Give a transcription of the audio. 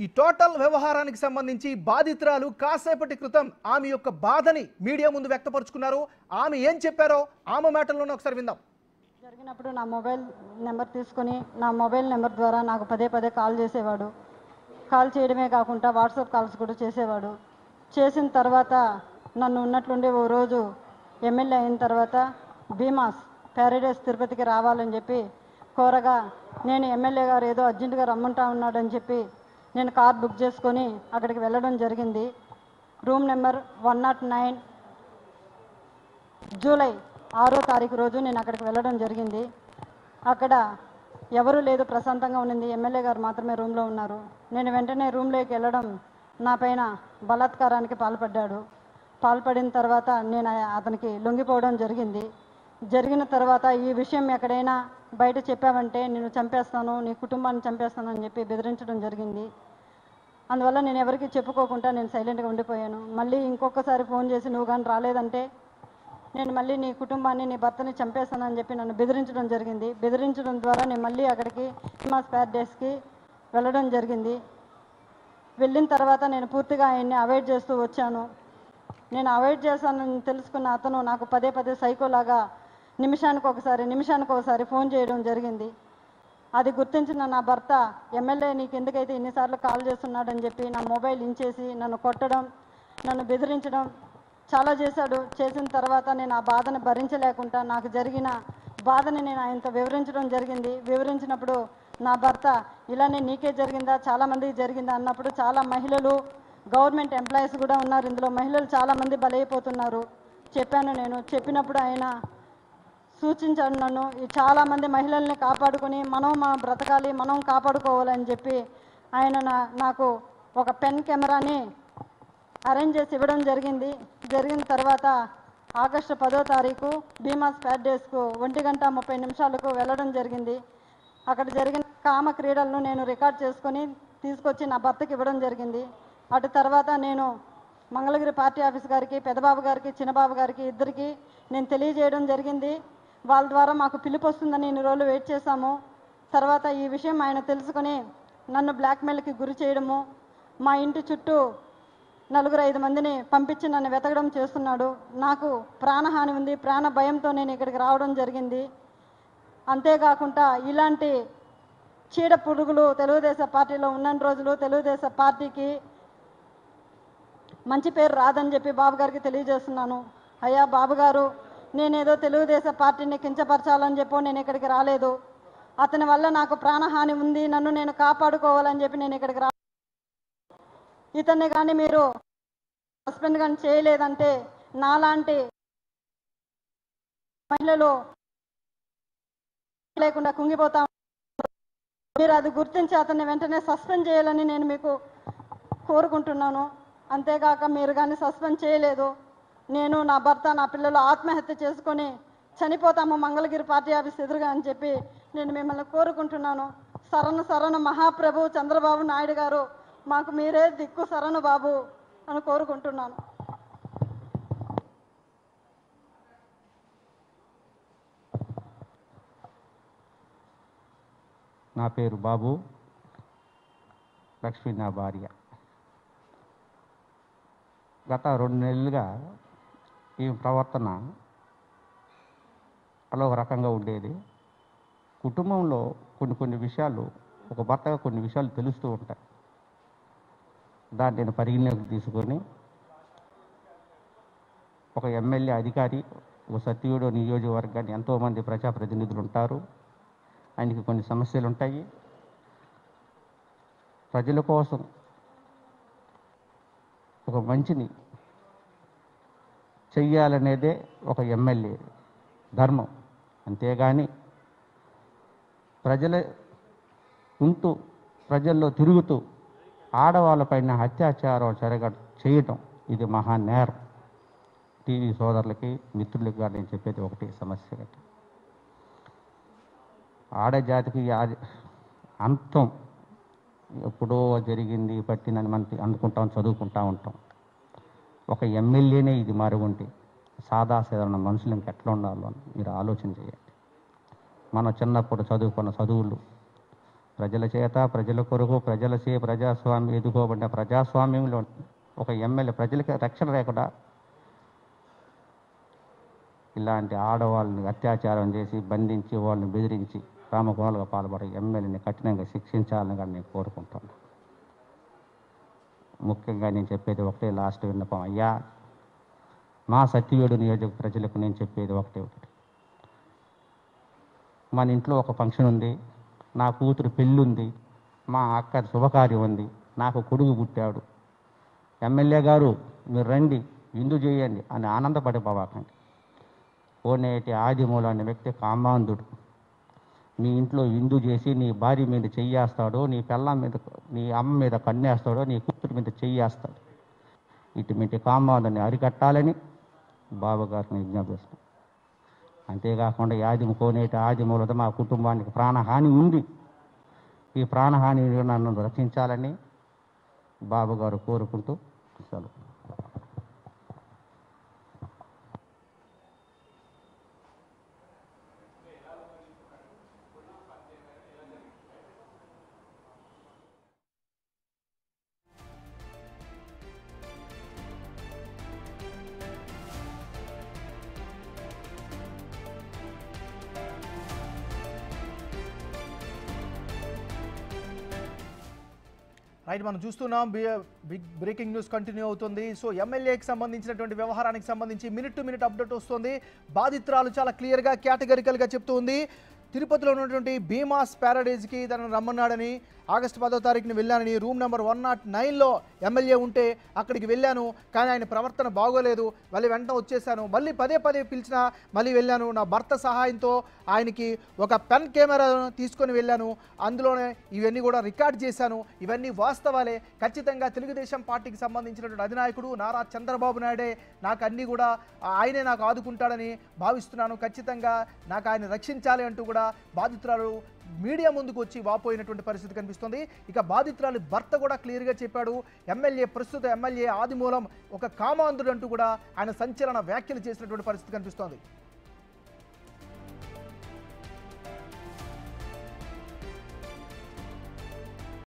ఈ టోటల్ వ్యవహారానికి సంబంధించి బాధితురాలు కాసేపటి క్రితం ఆమె యొక్క బాధని మీడియా ముందు వ్యక్తపరుచుకున్నారు. ఆమె ఏం చెప్పారో ఆమె మాటల్లోనే ఒకసారి విందాం. జరిగినప్పుడు నా మొబైల్ నెంబర్ తీసుకొని నా మొబైల్ నెంబర్ ద్వారా నాకు పదే పదే కాల్ చేసేవాడు. కాల్ చేయడమే కాకుండా వాట్సాప్ కాల్స్ కూడా చేసేవాడు. చేసిన తర్వాత నన్ను ఉన్నట్లుండి ఓ రోజు ఎమ్మెల్యే అయిన తర్వాత భీమాస్ ప్యారడైస్ తిరుపతికి రావాలని చెప్పి కోరగా నేను ఎమ్మెల్యే గారు ఏదో అర్జెంటుగా రమ్మంటా ఉన్నాడని చెప్పి నేను కార్ బుక్ చేసుకొని అక్కడికి వెళ్ళడం జరిగింది. రూమ్ నెంబర్ 109 జూలై 6వ తారీఖు రోజు నేను అక్కడికి వెళ్ళడం జరిగింది. అక్కడ ఎవరూ లేదు, ప్రశాంతంగా ఉన్నింది. ఎమ్మెల్యే గారు మాత్రమే రూమ్లో ఉన్నారు. నేను వెంటనే రూమ్లోకి వెళ్ళడం నా పైన బలాత్కారానికి పాల్పడిన తర్వాత నేను అతనికి లొంగిపోవడం జరిగింది. జరిగిన తర్వాత ఈ విషయం ఎక్కడైనా బయట చెప్పావంటే నేను చంపేస్తాను, నీ కుటుంబాన్ని చంపేస్తాను అని చెప్పి బెదిరించడం జరిగింది. అందువల్ల నేను ఎవరికి చెప్పుకోకుండా నేను సైలెంట్గా ఉండిపోయాను. మళ్ళీ ఇంకొకసారి ఫోన్ చేసి నువ్వు కానీ రాలేదంటే నేను మళ్ళీ నీ కుటుంబాన్ని నీ భర్తని చంపేస్తానని చెప్పి నన్ను బెదిరించడం జరిగింది. బెదిరించడం ద్వారా నేను మళ్ళీ అక్కడికి భీమాస్ ప్యారడైస్కి వెళ్ళడం జరిగింది. వెళ్ళిన తర్వాత నేను పూర్తిగా ఆయన్ని అవాయిడ్ చేస్తూ వచ్చాను. నేను అవాయిడ్ చేశానని తెలుసుకున్న అతను నాకు పదే పదే సైకోలాగా నిమిషానికి ఒకసారి ఫోన్ చేయడం జరిగింది. అది గుర్తించిన నా భర్త ఎమ్మెల్యే నీకు ఎందుకైతే ఇన్నిసార్లు కాల్ చేస్తున్నాడని చెప్పి నా మొబైల్ ఇంచేసి నన్ను కొట్టడం, నన్ను బెదిరించడం చాలా చేశాడు. చేసిన తర్వాత నేను ఆ బాధను భరించలేకుండా నాకు జరిగిన బాధని నేను ఆయనతో వివరించడం జరిగింది. వివరించినప్పుడు నా భర్త ఇలానే నీకే జరిగిందా, చాలామందికి జరిగిందా అన్నప్పుడు చాలా మహిళలు, గవర్నమెంట్ ఎంప్లాయీస్ కూడా ఉన్నారు, ఇందులో మహిళలు చాలామంది బలైపోతున్నారు చెప్పాను. నేను చెప్పినప్పుడు ఆయన సూచించాడు నన్ను చాలామంది మహిళల్ని కాపాడుకొని మనం బ్రతకాలి, మనం కాపాడుకోవాలని చెప్పి ఆయన నాకు ఒక పెన్ కెమెరాని అరేంజ్ చేసి ఇవ్వడం జరిగింది. జరిగిన తర్వాత ఆగస్టు 10వ తారీఖు భీమాస్ ప్యారడైస్కు 1:30 వెళ్ళడం జరిగింది. అక్కడ జరిగిన కామ క్రీడలను నేను రికార్డ్ చేసుకొని తీసుకొచ్చి నా భర్తకి ఇవ్వడం జరిగింది. అటు తర్వాత నేను మంగళగిరి పార్టీ ఆఫీస్ గారికి, పెద్దబాబు గారికి, చిన్నబాబు గారికి ఇద్దరికి నేను తెలియజేయడం జరిగింది. వాళ్ళ ద్వారా మాకు పిలుపు వస్తుందని ఇన్ని రోజులు వెయిట్ చేశాము. తర్వాత ఈ విషయం ఆయన తెలుసుకొని నన్ను బ్లాక్మెయిల్కి గురి చేయడము, మా ఇంటి చుట్టూ 4-5 మందిని పంపించి నన్ను వెతకడం చేస్తున్నాడు. నాకు ప్రాణహాని ఉంది, ప్రాణ భయంతో నేను ఇక్కడికి రావడం జరిగింది. అంతేకాకుండా ఇలాంటి చీడ పురుగులు తెలుగుదేశం పార్టీలో ఉన్న రోజులు తెలుగుదేశం పార్టీకి మంచి పేరు రాదని చెప్పి బాబు గారికి తెలియజేస్తున్నాను. అయ్యా బాబు గారు, నేనేదో తెలుగుదేశం పార్టీని కించపరచాలని చెప్పి నేను ఇక్కడికి రాలేదు. అతని వల్ల నాకు ప్రాణహాని ఉంది, నన్ను నేను కాపాడుకోవాలని చెప్పి నేను ఇక్కడికి ఇతన్ని కానీ మీరు సస్పెండ్ కానీ చేయలేదంటే నాలాంటి మహిళలు లేకుండా కుంగిపోతా. మీరు అది గుర్తించి అతన్ని వెంటనే సస్పెండ్ చేయాలని నేను మీకు కోరుకుంటున్నాను. అంతేగాక మీరు కానీ సస్పెండ్ చేయలేదు, నేను, నా భర్త, నా పిల్లలు ఆత్మహత్య చేసుకొని చనిపోతాము మంగళగిరి పార్టీ ఆఫీస్ ఎదురుగా అని చెప్పి నేను మిమ్మల్ని కోరుకుంటున్నాను. శరణు మహాప్రభు చంద్రబాబు నాయుడు గారు, మాకు మీరే దిక్కు శరణు బాబు అని కోరుకుంటున్నాను. నా పేరు బాబు, లక్ష్మీ నా భార్య. గత 2 నెలలుగా ఈ ప్రవర్తన అలా ఒక రకంగా ఉండేది. కుటుంబంలో కొన్ని విషయాలు, ఒక భర్తగా కొన్ని విషయాలు తెలుస్తూ ఉంటాయి. దాన్ని నేను పరిగణలోకి తీసుకొని ఒక ఎమ్మెల్యే అధికారి, ఒక సత్యుడు నియోజకవర్గాన్ని ఎంతోమంది ప్రజాప్రతినిధులు ఉంటారు, ఆయనకి కొన్ని సమస్యలు ఉంటాయి. ప్రజల కోసం ఒక మంచిని చెయ్యాలనేదే ఒక ఎమ్మెల్యే ధర్మం. అంతేగాని ప్రజల్లో తిరుగుతూ ఆడవాళ్ళపైన అత్యాచారం చేయటం ఇది మహానేరం. టీవీ సోదరులకి, మిత్రులకి కూడా నేను చెప్పేది ఒకటి సమస్య. ఆడజాతికి అంతం ఎప్పుడో జరిగింది, పట్టిందని మనం అనుకుంటాం, చదువుకుంటూ ఉంటాం. ఒక ఎమ్మెల్యేనే ఇది మరుగుంటే సాధారణ మనుషులు ఇంకెట్లా ఉండాలో మీరు ఆలోచన చేయండి. మనం చిన్నప్పుడు చదువుకున్న చదువులు ప్రజల చేత, ప్రజల కొరకు, ప్రజలచే ప్రజాస్వామ్యం ఎదుకోబడిన ప్రజాస్వామ్యంలో ఒక ఎమ్మెల్యే ప్రజలకి రక్షణ లేకుండా ఇలాంటి ఆడవాళ్ళని అత్యాచారం చేసి బంధించి వాళ్ళని బెదిరించి రామకోణాలుగా పాల్పడే ఎమ్మెల్యేని కఠినంగా శిక్షించాలని కానీ నేను కోరుకుంటాను. ముఖ్యంగా నేను చెప్పేది ఒకటే లాస్ట్ విన్నపం. అయ్యా, మా సత్యవేడు నియోజక ప్రజలకు నేను చెప్పేది ఒకటే. మన ఇంట్లో ఒక ఫంక్షన్ ఉంది, నా కూతురు పెళ్ళి ఉంది, మా అక్క శుభకార్యం ఉంది, నాకు కొడుకు పుట్టాడు, ఎమ్మెల్యే గారు మీరు రండి విందు చేయండి అని ఆనందపడిపోవాకండి. కోనేటి ఆదిమూల అనే వ్యక్తి కామాంధుడు. మీ ఇంట్లో విందు చేసి నీ భార్య మీద చెయ్యేస్తాడో, నీ పిల్ల మీద, నీ అమ్మ మీద కన్నేస్తాడో, నీ కూతురు మీద చెయ్యేస్తాడు. ఇటువంటి కామాంధుని అరికట్టాలని బాబు గారిని విజ్ఞప్తి చేస్తాం. అంతేకాకుండా కోనేటి ఆదిమూలతో మా కుటుంబానికి ప్రాణహాని ఉంది. ఈ ప్రాణహాని నన్ను రక్షించాలని బాబు గారు కోరుకుంటూ సెలవు. రైట్, మనం చూస్తున్నాం బిగ్ బ్రేకింగ్ న్యూస్ కంటిన్యూ అవుతుంది. సో ఎమ్మెల్యేకి సంబంధించినటువంటి వ్యవహారానికి సంబంధించి మినిట్ టు మినిట్ అప్డేట్ వస్తుంది. బాధితురాలు చాలా క్లియర్గా కేటగిరికల్గా చెప్తూ ఉంది. తిరుపతిలో ఉన్నటువంటి భీమాస్ ప్యారడైజ్కి తనను రమ్మన్నాడని, ఆగస్టు 10వ తారీఖున వెళ్ళానని, రూమ్ నెంబర్ 109లో ఎమ్మెల్యే ఉంటే అక్కడికి వెళ్ళాను, కానీ ఆయన ప్రవర్తన బాగోలేదు, మళ్ళీ వెంటనే వచ్చేసాను, మళ్ళీ పదే పిలిచినా మళ్ళీ వెళ్ళాను, నా భర్త సహాయంతో ఆయనకి ఒక పెన్ కెమెరా తీసుకొని వెళ్ళాను, అందులోనే ఇవన్నీ కూడా రికార్డ్ చేశాను, ఇవన్నీ వాస్తవాలే, ఖచ్చితంగా తెలుగుదేశం పార్టీకి సంబంధించినటువంటి అధినాయకుడు నారా చంద్రబాబు నాయుడే నాకు అన్నీ కూడా ఆయనే నాకు ఆదుకుంటాడని భావిస్తున్నాను, ఖచ్చితంగా నాకు ఆయన రక్షించాలి అంటూ కూడా బాధితురాలు మీడియా ముందుకు వచ్చి వాపోయినటువంటి పరిస్థితి కనిపిస్తుంది. ఇక బాధితురాలి భర్త కూడా క్లియర్గా చెప్పాడు, ప్రస్తుత ఎమ్మెల్యే ఆదిమూలం ఒక కామాంధుడు అంటూ కూడా ఆయన సంచలన వ్యాఖ్యలు చేసినటువంటి పరిస్థితి కనిపిస్తోంది.